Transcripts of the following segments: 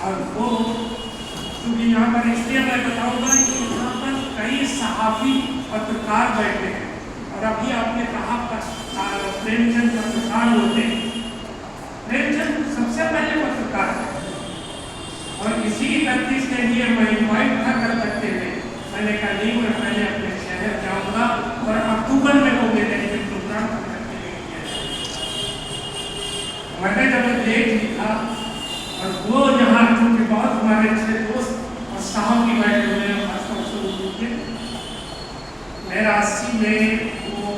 और वो क्योंकि यहाँ पर इसलिए मैं बताऊंगा कि यहाँ पर कई सहाफी पत्रकार बैठे हैं और अभी आपने कहा प्रेमचंद पत्रकार होते हैं। प्रेमचंद सबसे पहले पत्रकार है और इसी 31 के लिए मैं इन्वाइट था कर सकते थे। मैंने कहा नहीं, मैं पहले अपने शहर जाऊंगा और अक्टूबर में वो मेरे लिए प्रोग्राम करके लेके आए। मैंने जब देख लिखा और वो यहाँ चूंकि बहुत हमारे अच्छे दोस्त और साहब की बैठे हुए हैं खासतौर से उर्दू के, मेरा 80 में वो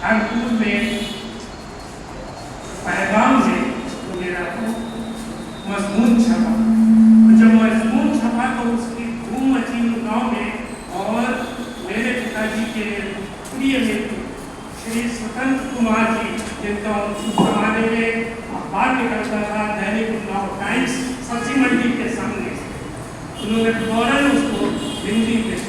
कानपुर में पैगाम से तो मेरा मजमून छपा। जब मजमून छपा तो उसकी धूम मची गाँव में और मेरे पिताजी के प्रिय मित्र श्री स्वतंत्र कुमार जी, जिनका उस जमाने में अखबार निकलता था दैनिक उन्नाव टाइम्स सब्जी मंडी के सामने, उन्होंने फौरन उसको हिंदी में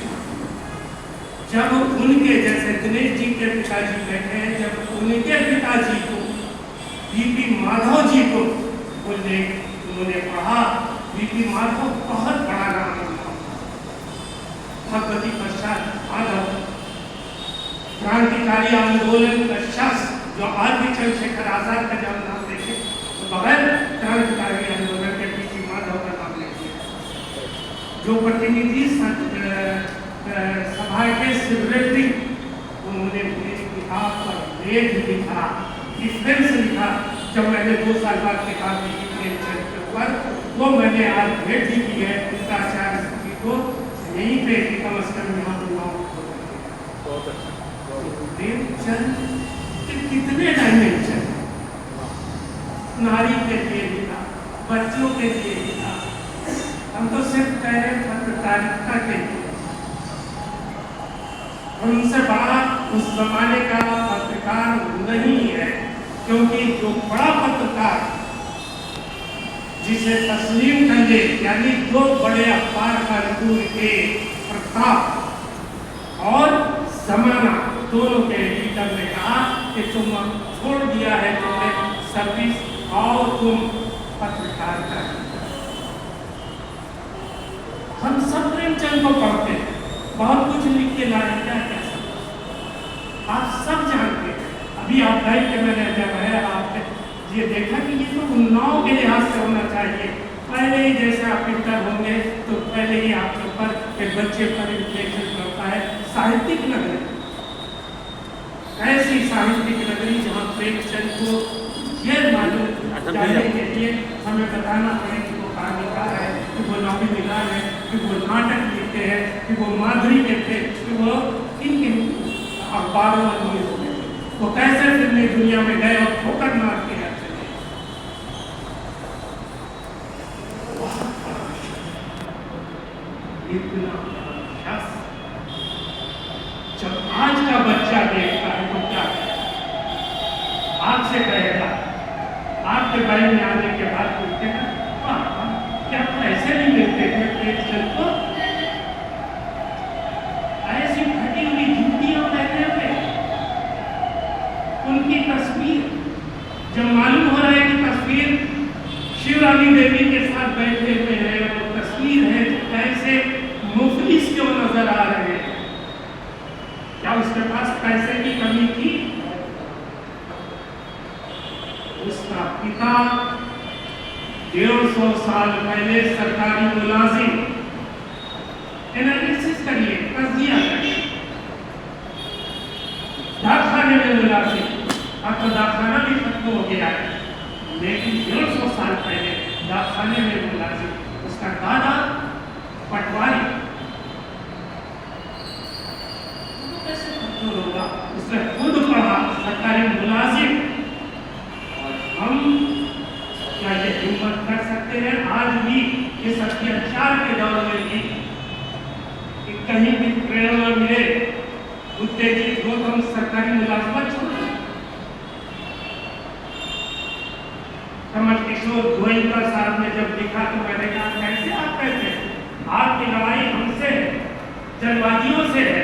जब उनके जैसे दिनेश जी के पिताजी बैठे हैं, जब उनके पिताजी को बीपी माधव जी को बोलने उन्होंने पढ़ा। बीपी माधव बहुत बड़ा नाम था, भगवती प्रसाद माधव क्रांतिकारी आंदोलन का शख्स, जो आज भी चंद्रशेखर आजाद का जब नाम देखे तो बगैर क्रांतिकारी आंदोलन के बीपी माधव का नाम लेते, जो प्रतिनिधि सभा के सेक्रेटरी, उन्होंने मेरे किताब पर लेख लिखा, डिफरेंस लिखा। जब मैंने 2 साल बाद किताब लिखी प्रेमचंद के ऊपर, वो मैंने आज भेंट भी की है उनका आचार्य जी को यहीं पे कम से कम यहाँ प्रेमचंद के कितने डायमेंशन, नारी के लिए लिखा, बच्चों के लिए लिखा। हम तो सिर्फ कह रहे पत्रकारिता के लिए, और उनसे बड़ा उस जमाने का पत्रकार नहीं है, क्योंकि जो बड़ा पत्रकार जिसे तस्लीम करने यानी दो बड़े अखबार कानपुर के प्रताप और जमाना दोनों के एडिटर ने कहा कि तुम छोड़ दिया है तुमने सर्विस और तुम पत्रकार का। हम सब प्रेमचंद को पढ़ते हैं, बहुत कुछ लिख के लाए, क्या कह सकते आप सब जानते हैं। अभी आप लाइव के मैंने जब है आपने ये देखा कि ये तो उन्नाव के लिहाज से होना चाहिए। पहले ही जैसे आप इंटर होंगे तो पहले ही आपके ऊपर एक बच्चे पर इन्फ्लेशन करता है। साहित्यिक नगरी, ऐसी साहित्यिक नगरी जहाँ प्रेमचंद को ये मालूम जाने के लिए हमें बताना पड़े कि वो कहानीकार है, कि वो नॉवेलिकार है, कि वो नाटक लिखते हैं, कि वो माधुरी के थे, कि वो किन अखबारों में न्यूज होते थे, वो कैसे फिल्मी दुनिया में गए और ठोकर मार के इतना जब आज का बच्चा देखता है तो क्या आपसे कहेगा, आपके बारे में आने के बाद पूछते हैं क्या पैसे नहीं मिलते थे प्रेमचंद को, ऐसी फटी हुई झुग्गियों रहते हुए उनकी तस्वीर जब मालूम हो रहा है कि तस्वीर शिवरानी देवी के साथ बैठे हुए हैं, वो तस्वीर है तो कैसे मुफलिस क्यों नजर आ रहे हैं, क्या उसके पास पैसे की कमी थी? उसका पिता 150 साल पहले सरकारी मुलाजिम, एनालिसिस करिए, तज्जिया करिए, डाकखाने में मुलाजिम, अब तो डाकखाना भी खत्म हो गया है, लेकिन 150 साल पहले डाकखाने में मुलाजिम, उसका दादा पटवारी, तो कैसे खत्म होगा? उसने खुद पढ़ा, सरकारी मुलाजिम। और हम क्या ये हिम्मत कर सकते हैं आज भी इस अत्याचार के दौर में भी कि कहीं भी प्रेरणा मिले, उत्तेजित हो तो हम सरकारी मुलाजमत छोड़? कमल किशोर गोयनका साहब ने जब लिखा तो मैंने कहा कैसे आप कहते हैं, आपकी लड़ाई हमसे है, जनवादियों से है,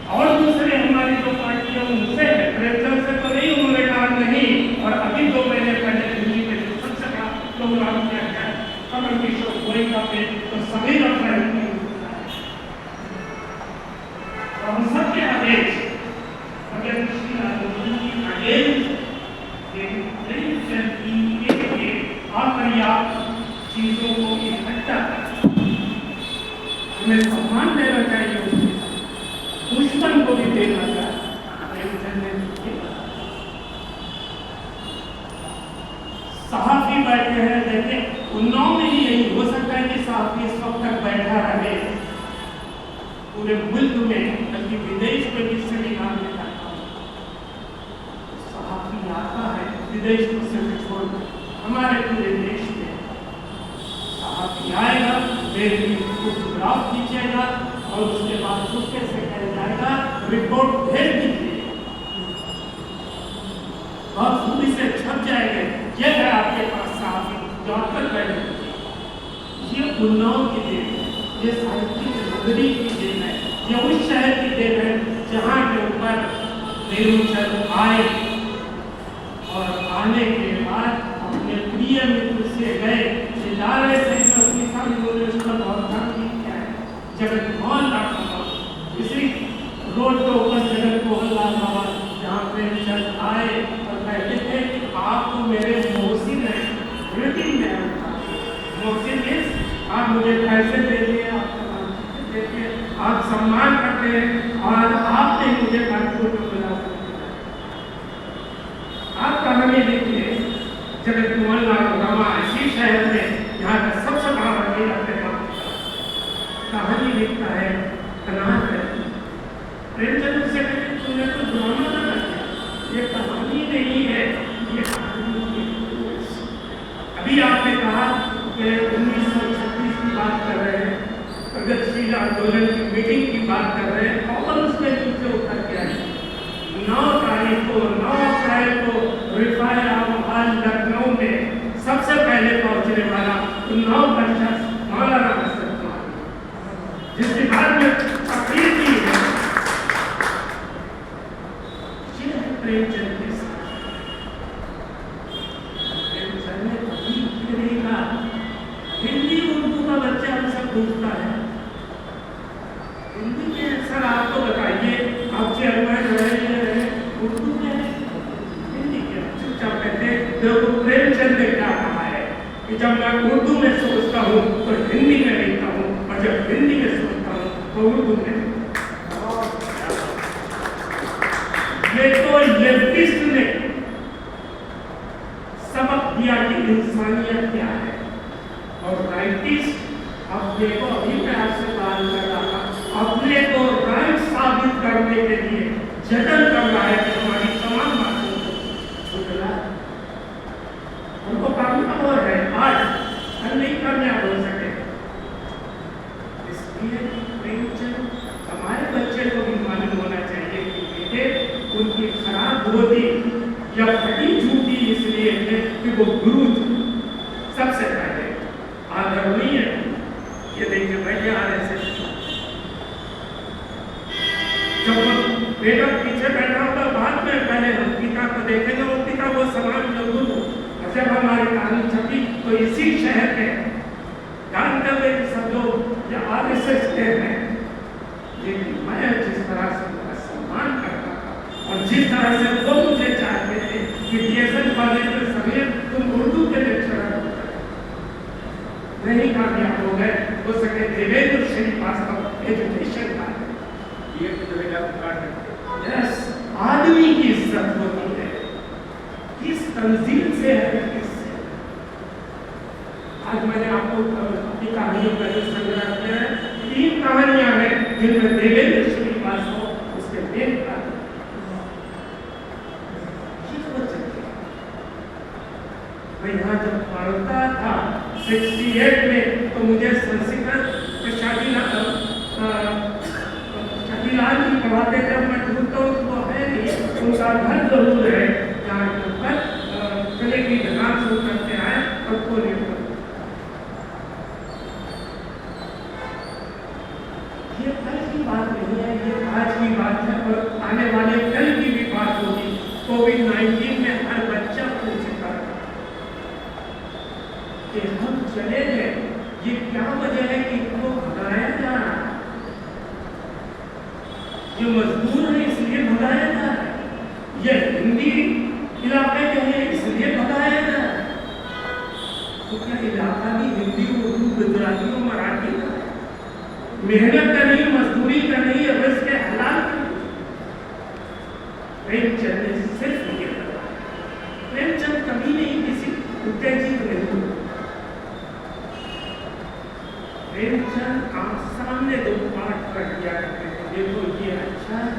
और दूसरे हमारी जो पार्टियां उनसे है, प्रेमचंद से तो नहीं। उन्होंने कहा नहीं, और अभी 2 महीने पहले दिल्ली में जो कोई का पेट तो सभी अपना ही और हम सबके आदेश अगर किसी आंदोलन की आदेश के अपर्याप्त चीजों को इकट्ठा हमें सम्मान देना चाहिए, दुश्मन को भी देना चाहिए। सहाफी बैठे हैं, देखिए उन्नाव में ही यही हो सकता है कि सहाफी इस वक्त तक बैठा रहे पूरे मुल्क में, बल्कि विदेश में भी सेमिनार में जाता हूँ, सहाफी आता है विदेश को सिर्फ छोड़ हमारे पूरे देश में सहाफी आएगा, मेरे फोटोग्राफ खींचेगा और उसके बाद चुपके से कह जाएगा रिपोर्ट भेज दीजिए, बहुत खूबी से छप जाएंगे, ये है आपके पास सहाफी जो आप तक बैठे। ये उन्नाव की देन है, ये साहित्यिक नगरी की देन है, ये उस शहर की देन है जहाँ के ऊपर नेहरू आए और आने के बाद अपने प्रिय मित्र से गए इदारे से उसका बहुत काम किया है। जगत मोहनलाल बाबा इसी रोड के ऊपर जगत मोहनलाल बाबा जहाँ प्रेमचंद आए और कहते थे कि आप तो मेरे मोहसिन हैं, रिटिंग में मोहसिन आप मुझे पैसे दे दिए, आप सम्मान करते हैं और आपने मुझे कानपुर में बुला सकते, आप कहानी लिखिए जगत मोहनलाल बाबा इसी शहर में यहाँ का सबसे बड़ा वकील अपने कहानी लिखता है, कनात है। प्रेमचंद से कहते तुमने तो ड्रामा ना किया, ये कहानी नहीं है, ये कहानी है। अभी आपने कहा कि 1936 की बात कर रहे हैं, प्रगतिशील आंदोलन की मीटिंग की बात कर रहे हैं और उसमें नीचे उतर के आए 9 तारीख को 9 अप्रैल को रिफायर आल लखनऊ में सबसे पहले पहुंचने वाला उन्नाव का शख्स मौलाना हसन खान, जिसके बाद में तकरीर की है प्रेमचंद के साथ। प्रेमचंद ने तकरीर नहीं कहा, हिंदी उर्दू का बच्चा हमसे पूछता है, हिंदी में अक्सर आपको बताइए आपसे अनुमान रहे उर्दू में हिंदी के चुपचाप कहते देखो प्रेमचंद ने क्या कहा है कि जब मैं उर्दू में सोचता हूँ तो हिंदी में लिखता हूँ और जब हिंदी में सोचता हूँ तो उर्दू में। ये तो लेफ्टिस्ट ने सबक दिया कि इंसानियत क्या है और राइटिस्ट अपने को, अभी मैं आपसे बात कर रहा था, अपने को राइट साबित करने के लिए जतन कर रहा है कि हमारी तमाम बातों को छुटला उनको करना और है आज हल नहीं करना हो सके। इसलिए प्रेमचंद हमारे बच्चे को भी मालूम होना चाहिए कि बेटे उनकी खराब धोती या फटी जूती इसलिए है कि वो गुरु थे सबसे पहले आदरणीय। ये देखिए बैठे आ रहे थे, जब बेटा पीछे बैठा होगा बाद में पहले हम पिता को देखेंगे, वो पिता वो समान जरूर हो। जब हमारी कहानी छपी तो इसी शहर में जानते हुए सब लोग या RSS के हैं, लेकिन मैं जिस तरह से उनका सम्मान करता था और जिस तरह से वो मुझे चाहते थे कि DSL कॉलेज में सभी तुम उर्दू के लेक्चरर नहीं कामयाब हो गए, हो सके देवेंद्र श्रीवास्तव एजुकेशन का यस आदमी की इज्जत होती है, किस तंजीम से है किससे। आज मैंने आपको अपनी कहानियों का जो संग्रह किया है, 3 कहानियां हैं जिनमें देवेंद्र श्रीवास्तव उसके मेन का मैं यहाँ जब पढ़ता था 68 में तो मुझे संस्कृत शाकीलाल जी पढ़ाते थे। मैं ढूंढता हूँ तो है नहीं, उनका घर जरूर है जहाँ पर चले की ध्यान शुरू करते आए और को नहीं ये कल की बात नहीं है, ये आज की बात है और आने वाले कल की भी बात होगी। कोविड-19 में हर बच्चा पूछ चुका है कि हम चले गए, ये क्या वजह है कि इनको भगाया जा रहा है? ये मजबूर है इसलिए भगाया जा रहा है, ये हिंदी इलाके के हैं इसलिए भगाया जा रहा है। तो क्या इलाका भी हिंदी, उर्दू, गुजराती और मराठी का है? मेहनत का नहीं, मजदूरी का नहीं, अब इसके हालात प्रेमचंद ने सिर्फ ये बताया। प्रेमचंद कभी नहीं किसी उत्तेजित नहीं हुआ। प्रेमचंद आप सामने दो पाठ कर दिया करते थे, देखो ये अच्छा है,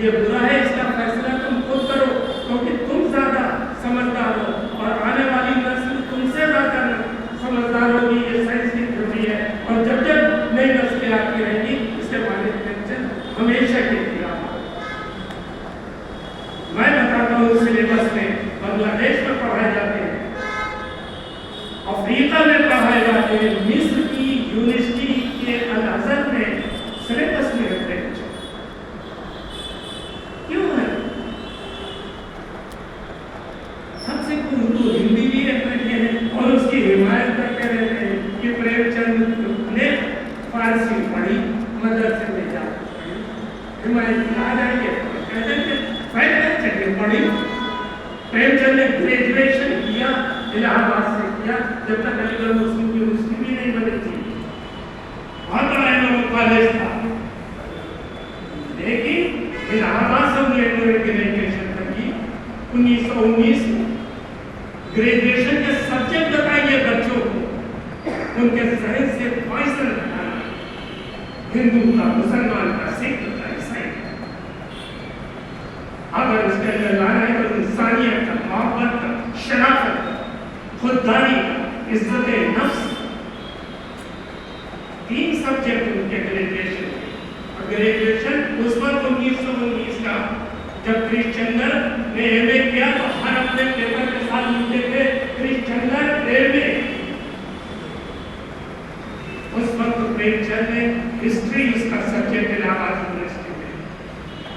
ये बुरा है, इसका फैसला तुम खुद करो, क्योंकि तुम ज्यादा समझदार हो और आने वाली नस्ल तुमसे ज्यादा समझदार होगी। ये साइंस की थ्योरी है और जब जब नई नस्लें आती रहेंगी इसके बारे में प्रेमचंद हमेशा के खिलाफ। मैं बताता हूँ सिलेबस में बांग्लादेश में पढ़ाए जाते हैं, अफ्रीका में पढ़ाए जाते हैं, मिस्र की यूनिवर्सिटी के अल अज़हर में सिलेबस में रहते हैं। क्यों है? सबसे उर्दू हिंदी भी रहते हैं और उसकी हिमायत करते रहते हैं कि प्रेमचंद ने फारसी पढ़ी, मदरसे में जाकर पढ़ी, हिमायत आ जाएंगे पढ़ी। प्रेमचंद ने ग्रेजुएशन किया इलाहाबाद से किया, जब तक अलीगढ़ मुस्लिम यूनिवर्सिटी भी नहीं बनी थी, बहुत बड़ा इन्होंने कॉलेज था, लेकिन इलाहाबाद से उन्होंने ग्रेजुएशन की 1919 में। ग्रेजुएशन के सब्जेक्ट बताइए बच्चों को, उनके जहन से पॉइजन हटाना, हिंदू का, मुसलमान का, सिख का, ईसाई का। अगर उसके अंदर लाना है तो इंसानियत का, मोहब्बत का, शराफत का, खुददारी का, इज्जत नफ्स, 3 सब्जेक्ट उनके ग्रेजुएशन के। और ग्रेजुएशन उस वक्त 1919 का जब क्रिश्चंदर ने एमए किया तो हर अपने पेपर के साथ लिखते थे क्रिश्चंदर एमए। उस वक्त प्रेमचंद ने हिस्ट्री उसका सब्जेक्ट इलाहाबाद यूनिवर्सिटी में,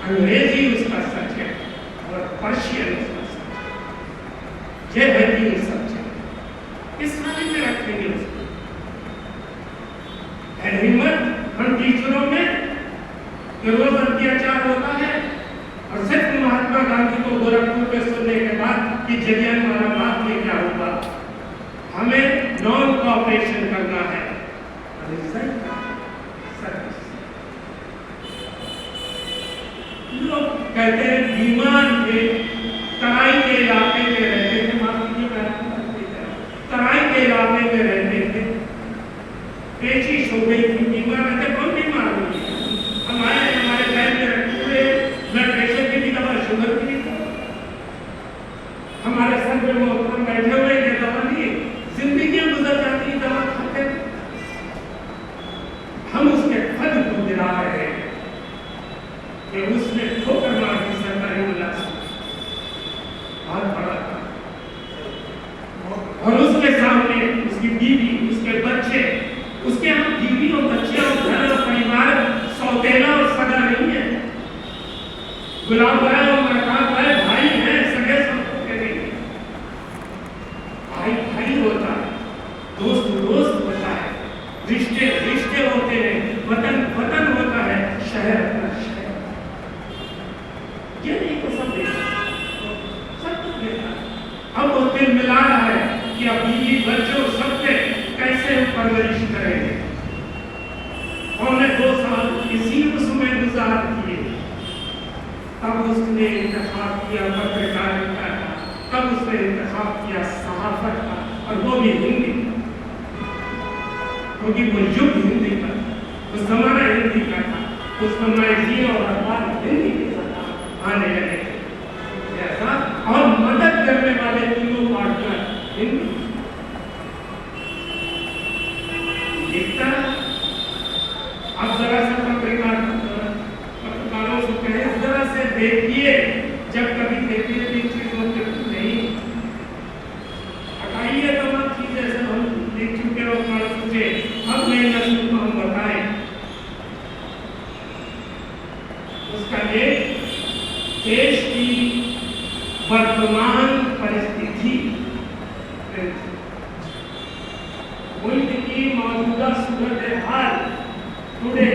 अंग्रेजी उसका सब्जेक्ट और पर्शियन उसका सब्जेक्ट। ये है 3 सब्जेक्ट, इस हाल में रखेंगे उसको। हिम्मत हम टीचरों में रोज अत्याचार होता है और सिर्फ महात्मा गांधी को गोरखपुर पे सुनने के बाद कि जलियांवाला बाग में क्या हुआ, हमें नॉन कोऑपरेशन करना है। लोग कहते हैं बीमार थे, तराई के इलाके में रहते थे, तराई के इलाके में रहते थे, पेचिश हो गई थी, बीमार रहते। कौन बीमार हुई? हमारे घर में पूरे ब्लड प्रेशर की भी दवा, शुगर की भी दवा, हमारे सर पे मोहतरम बैठे हुए ये दवा लिए, जिंदगी गुजर जाती, दवा खाते। हम उसके फल को गिरा रहे हैं कि उसने ठोकर मार दी सरकारी मुलाजिम, बहुत बड़ा था। और उसके सामने उसकी बीवी, उसके बच्चे, उसके हम बीवी और बच्चे और घर और परिवार सौतेला और सगा नहीं है। गुलाब भाई और मरकाब भाई भाई हैं, सगे सबको के नहीं। भाई भाई होता है, दोस्त दोस्त होता है, रिश्ते रिश्ते होते हैं, वतन वतन होता है, शहर अपना शहर। ये नहीं तो सब कुछ देखा। अब वो दिल मिला रहा है कि अब बीवी बच्चों सबके कैसे परवरिश करेंगे। हमने 2 साल इसी उसमें गुजार किए। तब उसने इंतखाब किया पत्रकारिता का, तब उसने इंतखाब किया सहाफत का, और वो भी हिंदी, क्योंकि वो युग हिंदी का, उस जमाना हिंदी का था, उसमें मैगजीन और अखबार हिंदी के साथ आने लगे थे ऐसा। और मदद करने वाले तीनों पार्टनर हिंदी लिखता। अब जरा सा पत्रकारों से कहें, जरा से देखिए, जब कभी देखिए भी चीजों के नहीं हटाइए तमाम चीजें से हम देख चुके हो मुझे, अब नई नस्ल को हम बताएं उसका ये देश टुडे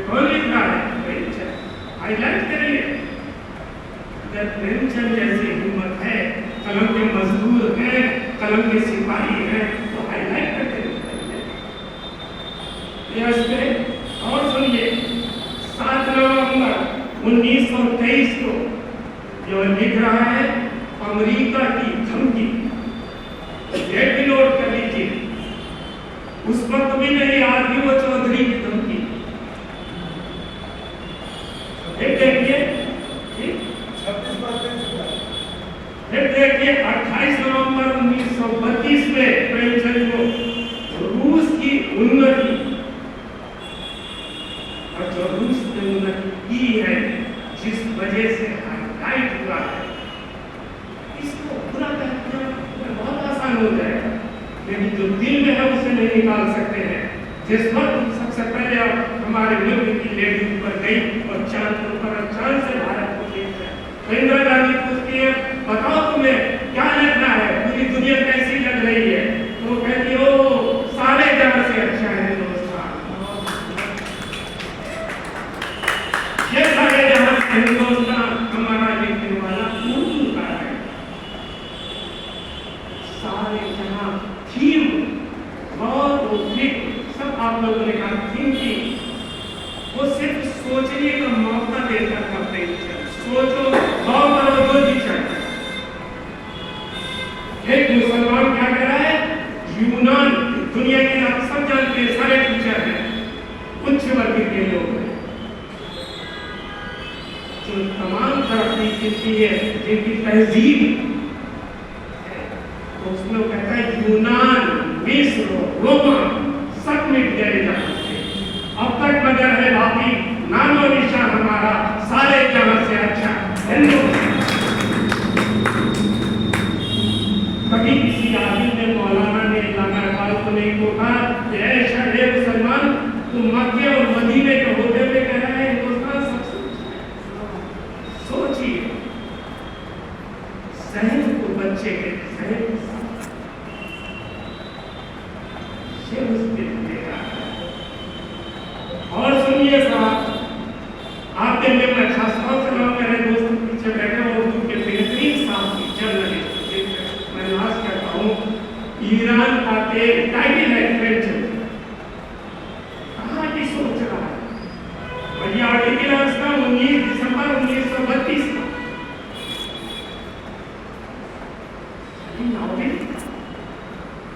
कौन लिख रहा है? प्रेमचंद। हाईलाइट करिए, अगर प्रेमचंद जैसी हिम्मत है, कलम के मजदूर हैं, कलम के सिपाही हैं, तो हाईलाइट करके और सुनिए, 7 नवंबर 1923 को जो लिख रहा है अमेरिका की धमकी, ये भी नोट कर लीजिए, उस वक्त भी नहीं, आज भी वो चौधरी की धमकी। देखिए, फिर देखिए 28 नवंबर 1932 में प्रेमचंद को रूस की उन्नति, और जो रूस ने उन्नति की है, जिस वजह से हाईलाइट हुआ है, इसको पूरा कहना बहुत आसान हो जाएगा, लेकिन जो दिल में है उसे नहीं निकाल सकते हैं। जिस वक्त सबसे पहले हमारे मुल्क की लेडी पर गई और चांद पर, चांद से भारत को देख रहा है, इंदिरा गांधी पूछती है बताओ तुम्हें क्या लगना है, पूरी दुनिया कैसी लग रही है? तो वो कहती है ओ सारे जगह से अच्छा है हिंदुस्तान, ये सारे जहां से हिंदुस्तान हमारा लिखने वाला उर्दू का है। सारे जहां थीम और सब आप लोगों ने कहा थीम की, वो सिर्फ सोचने का मौका देता था। सोचो गौर करो जो टीचर, एक मुसलमान क्या कह रहा है, यूनान दुनिया के आप सब जानते हैं सारे टीचर हैं, उच्च वर्ग के लोग हैं, जो तमाम तरक्की की है, जिनकी तहजीब है, तो उसमें वो कहता है यूनान, मिस्र, रोमा सब मिट गए जहां से, अब तक बदल है बाकी नामो निशान हमारा सारे जहां से अच्छा हिंदुस्तान। कभी किसी आदमी ने, मौलाना ने, अल्लामा इकबाल को नहीं कहा कि ऐ शहरे मुसलमान, तुम मक्के और मदीने के होते हुए कह रहा है हिंदुस्तान सबसे सोचिए, सहन को बच्चे के सहन से मुश्किल देगा। और सुनिए साहब, आपके लिए मैं खास तौर से मेरे दोस्त पीछे बैठे उर्दू के बेहतरीन साथी जर्नलिस्ट, मैं नाज करता हूँ, ईरान का तेल टाइटल है प्रेमचंद, कहाँ की सोच रहा है, और ये आर्टिकल उसका 19 दिसंबर 1932 का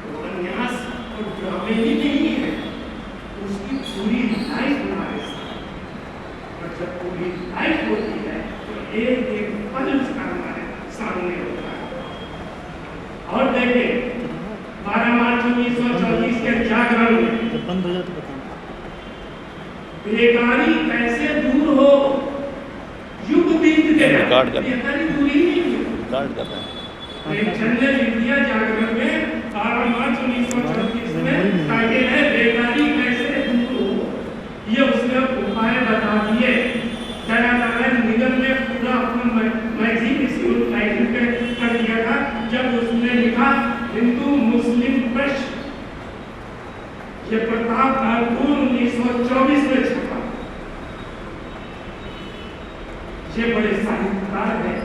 उपन्यास और ड्रामे ही नहीं है, उसकी पूरी लाइफ हमारे साथ, और जब पूरी लाइफ होती है तो एक एक पल उसका हमारे सामने होता है। और देखिए 12 मार्च 1934 के जागरण में बंद हो जाए तो बताना, बेकारी कैसे दूर हो, युग बीत गया, बेकारी दूरी नहीं है। प्रेमचंद ने लिख दिया जागरण में 12 मार्च 1934 में, टाइटल है बेकारी कैसे दूर हो, ये उसने उपाय बता दिए। दयानंद निगम ने पूरा अपना मैगजीन इसी टाइटल पे कर दिया था, जब उसने लिखा हिंदू मुस्लिम प्रश्न, ये प्रताप ठाकुर 1924 में छपा। ये बड़े साहित्यकार हैं,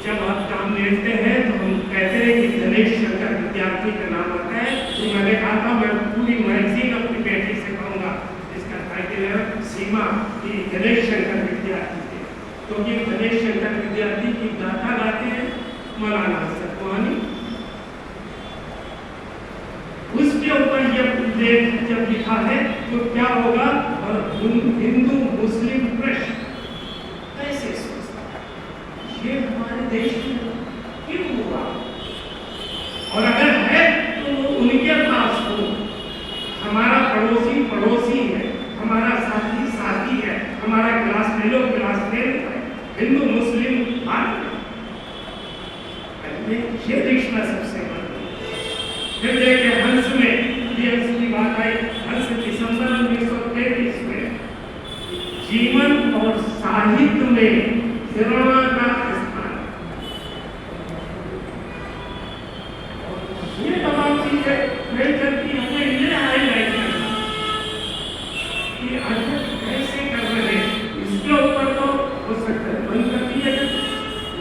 जब आप काम लेते हैं तो हम कहते हैं कि गणेश शंकर विद्यार्थी का नाम आता है, तो मैंने कहा था मैं पूरी मैगजीन अपनी बेटी से कहूँगा, इसका टाइटल है सीमा की गणेश शंकर विद्यार्थी थे, क्योंकि गणेश शंकर विद्यार्थी की गाथा गाते हैं मौलाना सतवानी, उसके ऊपर जब लेख जब लिखा है तो क्या होगा, और हिंदू मुस्लिम प्रश्न कैसे सोचता है, ये हमारे देश में क्यों हुआ, और अगर है तो उनके पास हो, हमारा पड़ोसी पड़ोसी है, हमारा साथी साथी है, हमारा क्लासमेट क्लासमेट है, हिंदू मुस्लिम भाई, ये रिश्ता सबसे बड़ा। फिर देखिए हंस में, ये हंस की बात आई, हंस दिसंबर 1933 में जीवन और साहित्य में फिरौना का स्थान, ये तमाम चीजें प्रेमचंद की हमने ये हाईलाइट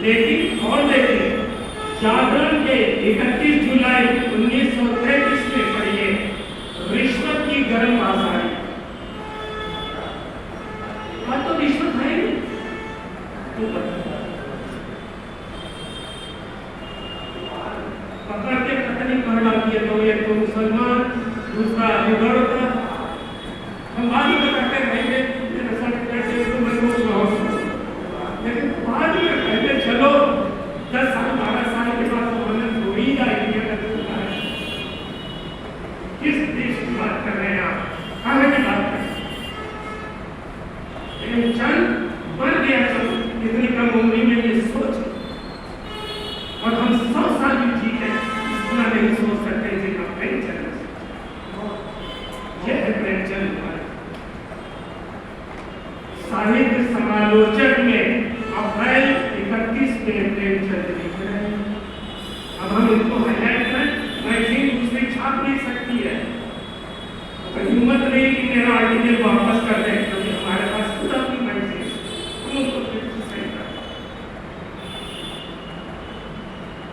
लेकिन जागरण के 31 जुलाई 1933 में पढ़िए, रिश्वत की गर्म आजादी। तो रिश्वत है ही पकड़ के पता नहीं कहाँ डाल दिया, तो एक तो मुसलमान, दूसरा अलीगढ़ का। हम बाद में कहते रहेंगे लेकिन बाद में कहते चलो 10 साल 12 साल के बाद तो हमें हो ही जाएगी। किस देश की बात कर रहे हैं आप, कहाँ की बात कर रहे हैं? चंद बढ़ गया, इतनी कम उम्र में ये सोच, और हम 100 साल भी ठीक है इतना नहीं सोच सकते जितना प्रेमचंद। यह है प्रेमचंद। साहित्य समालोचक में अप्रैल 31 में प्रेमचंद लिख रहे हैं। अब हम इनको हाईलाइट करें, मैगजीन दूसरी छाप नहीं सकती है, तो हिम्मत नहीं कि मेरा आर्टिकल वापस कर दें, क्योंकि हमारे पास खुद अपनी मैगजीन, हम उनको फिर सही कर।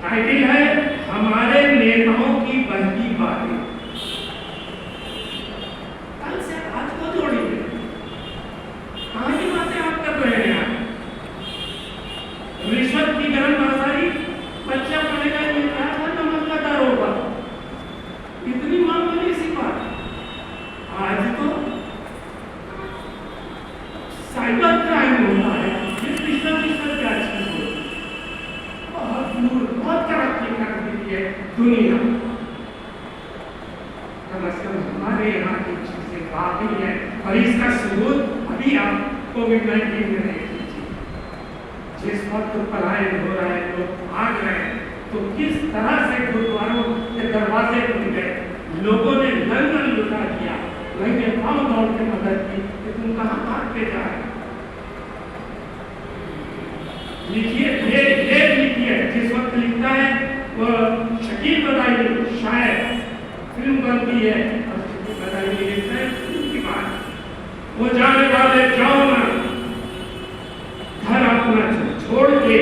टाइटल है हमारे नेताओं की बहकी बातें। कल से आज को जोड़िए, कहाँ की बातें आप कर रहे हैं? रिश्वत की गर्म आजादी, बच्चा पढ़ेगा ये क्या था, नमक का दर होगा, इतनी मामूली सी बात। आज तो साइबर क्राइम होता है, ये रिश्वत क्या चीज हो, बहुत दूर, बहुत तरक्की कर दी है दुनिया। कम से कम हमारे यहाँ की चीजें बाकी है, और इसका सबूत अभी आप कोविड-19 में देख लीजिए। जिस वक्त पलायन हो रहा है, लोग भाग रहे हैं, तो किस तरह से गुरुद्वारों के दरवाजे खुल गए, लोगों ने लंगर लुटा दिया, लंगे पांव दौड़ के मदद की कि तुम कहाँ भागते जा रहे? लिखिए, ये लिखिए, जिस वक्त लिखता है वो शकील बदायूं शायद फिल्म बनती है, और शकील बदायूं लिखता है उनकी बात, वो जाने वाले जाओ ना, घर अपना छोड़ के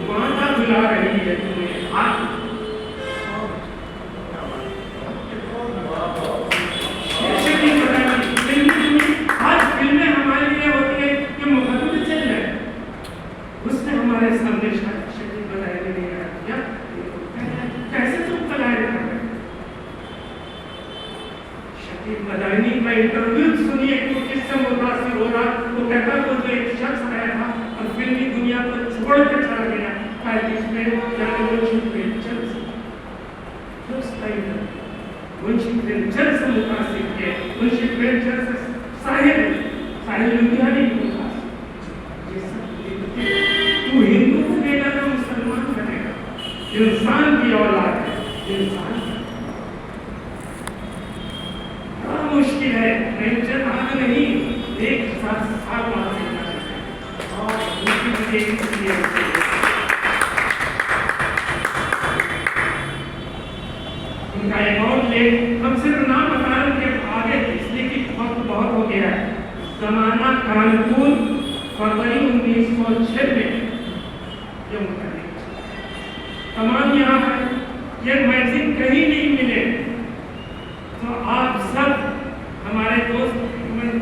माता बुला रही है तुम्हें, हाथ आज फिल्में हमारे लिए होती है कि मुकदमे चल रहे, उसने हमारे सामने शकील बदायूं ने दिया, कैसे तुम पलायन कर रहे? शकील बदायूं का इंटरव्यू सुनिए, तो किससे मुतासिर हो रहा, वो कहता वो जो एक शख्स आया था और फिल्मी दुनिया को छोड़ के चला गया, इसमें मुंशी प्रेमचंद से मुतासिर थे, मुंशी प्रेमचंद से साहिब लुधियानी तू हिंदू बनेगा तो मुसलमान बनेगा, इंसान की औलाद है, इंसान मुश्किल है। प्रेमचंद आज नहीं, 1,000 साल बाद और उनका एक और लेख, हम सिर्फ नाम बता रहे हैं कि आगे, इसलिए कि वक्त बहुत हो गया है। जमाना कानपुर, फरवरी 1906 में ये उनका लेख, तमाम यहाँ है, ये मैगजीन कहीं नहीं मिले, तो आप सब हमारे दोस्त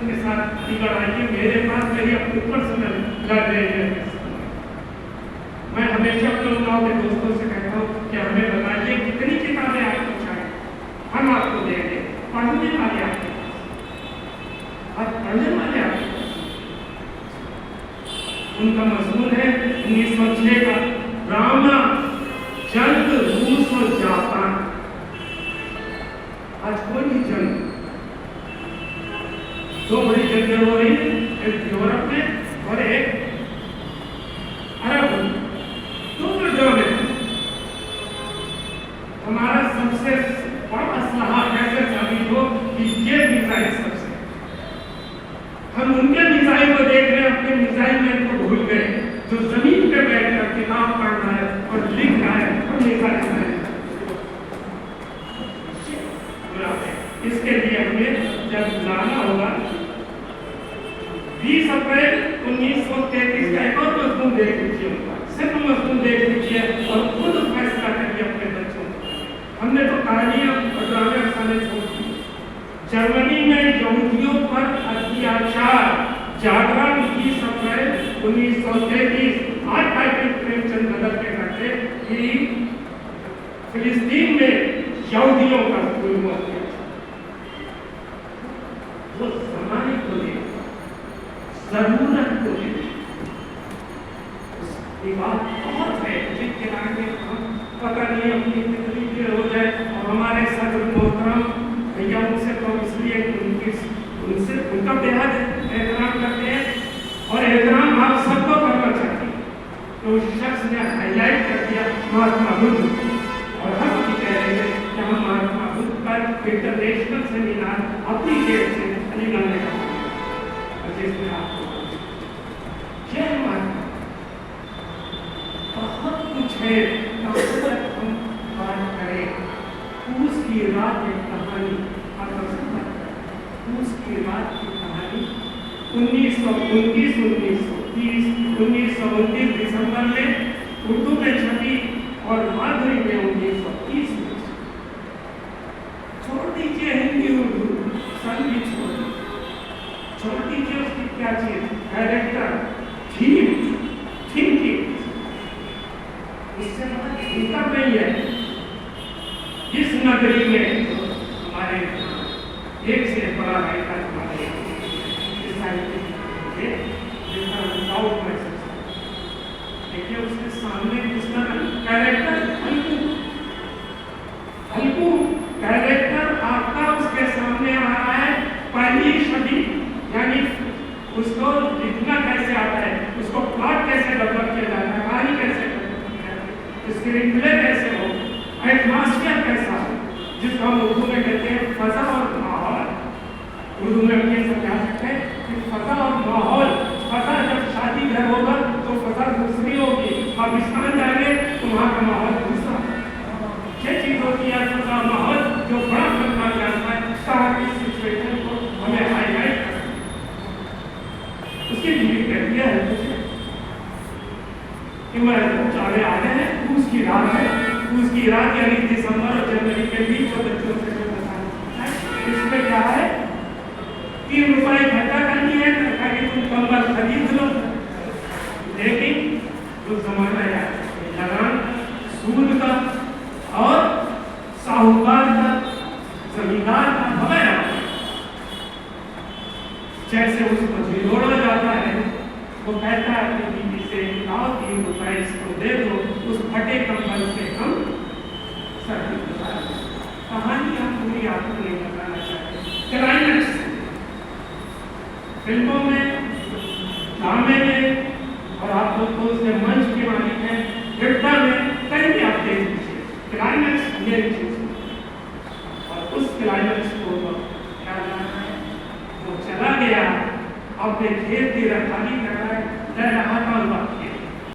के साथ अलीगढ़ आइए, मेरे पास मेरी अपने पर्सनल लाइब्रेरी है। मैं हमेशा अपने गाँव के दोस्तों से कहता हूँ कि हमें बताइए कितनी किताबें आपको चाहिए, हम आपको देंगे, पढ़ने वाले आपके पास, और पढ़ने वाले आपके पास। उनका मजमून है 1906 का, ड्रामा जंग रूस और जापान। आज कोई भी जंग, दो बड़ी जंगें हो रही, एक यूरोप में और एक अरब में, दोनों जंग में। हमारा सबसे बड़ा असलाह कैसे साबित हो कि ये मिसाइल सबसे, हम उनके मिसाइल को देख रहे हैं, अपने मिसाइल में तो भूल गए, जो जमीन पे बैठकर किताब पढ़ रहा है और लिख रहा है और मिसाइल है। इसके लिए हमें जब जाना होगा, 20 अप्रैल 1933 का एक और मजमून देख लीजिए, सिर्फ मजमून लीजिए और खुद फैसला करिए अपने बच्चों को। हमने तो कहानियां और ड्रामे अफसाने छोड़ दिए। जर्मनी में यहूदियों पर अत्याचार, जागरण 20 अप्रैल 1933 आज टाइपिंग प्रेमचंद बदल के कहते कि फिलिस्तीन में यहूदियों का जुल्म अत्याचार वो जमाने को देखा, जरूरत को देखा। ये बात बहुत है जिसके आगे हम पता नहीं अपनी जिंदगी हो जाए। और हमारे सदर मोहतरम भैया उनसे तो इसलिए उनसे उनका बेहद एहतराम करते हैं और एहतराम आप सबको करना चाहिए। तो उस शख्स ने हाईलाइट कर दिया महात्मा बुद्ध और हम भी कह रहे हैं कि हम महात्मा बुद्ध पर इंटरनेशनल सेमिनार अपनी जेब से निकालने का और जिसमें आपको क्या हमारा बहुत कुछ है। हम बात करें पूस की रात एक कहानी, पूस की रात की कहानी 1929 दिसंबर में उर्दू में छपी और माधुरी में 1930 में। छोड़ दीजिए हिंदी उर्दू सन भी छोड़ दीजिए उसकी क्या चीज, कैरेक्टर, थीम, थिंकिंग इससे मतलब नहीं है। इस नगरी में हमारे एक से बड़ा राइटर हमारे देखिए उसके सामने उसका कैरेक्टर हल्कू कैरेक्टर आपका उसके सामने आ रहा है। पहली शदी यानी उसको लिखना कैसे आता है, उसको प्लॉट कैसे डेवलप किया जाता है, कहानी कैसे स्क्रीन प्ले कैसे हो, एटमॉस्फेयर कैसा हो, जिसको हम उर्दू में कहते हैं फजा और माहौल। उर्दू में हम ये समझा सकते हैं कि फजा और माहौल, फजा जब शादी घर होगा तो फजा दूसरी होगी, आप स्थान जाएंगे तो वहाँ का माहौल दूसरा। ये चीज होती है फजा माहौल जो बड़ा फर्क आ जाता है कहाँ की सिचुएशन को हमें हाईलाइट करना। उसकी मीनिंग कहती है कि मैं चारे आ गए हैं, पूस की रात है, पूस की रात यानी दिसंबर और जनवरी के बीच जो बच्चों से जो बताना इसमें क्या है, 3 रुपए इकट्ठा करनी है ताकि तुम कंबल खरीद लो। लेकिन जो जमाना है लगान सूद का और साहूकार का, जमींदार का वगैरह, जैसे उसको झिड़ोड़ा जाता है वो कहता है अपनी बीवी से लाओ 3 रुपए इसको दे दो, उस फटे कंबल से हम सर्दी गुजार। कहानी हम पूरी आपको नहीं बताना चाहते। क्लाइमेक्स फिल्मों में, ड्रामे में और आप लोग तो उसके मंच के मालिक हैं, गिरता में कहीं भी आप देख लीजिए क्लाइमेक्स ये चीज और उस क्लाइमेक्स को क्या जाना है, वो चला गया अपने खेत की रखवाली कर रहा था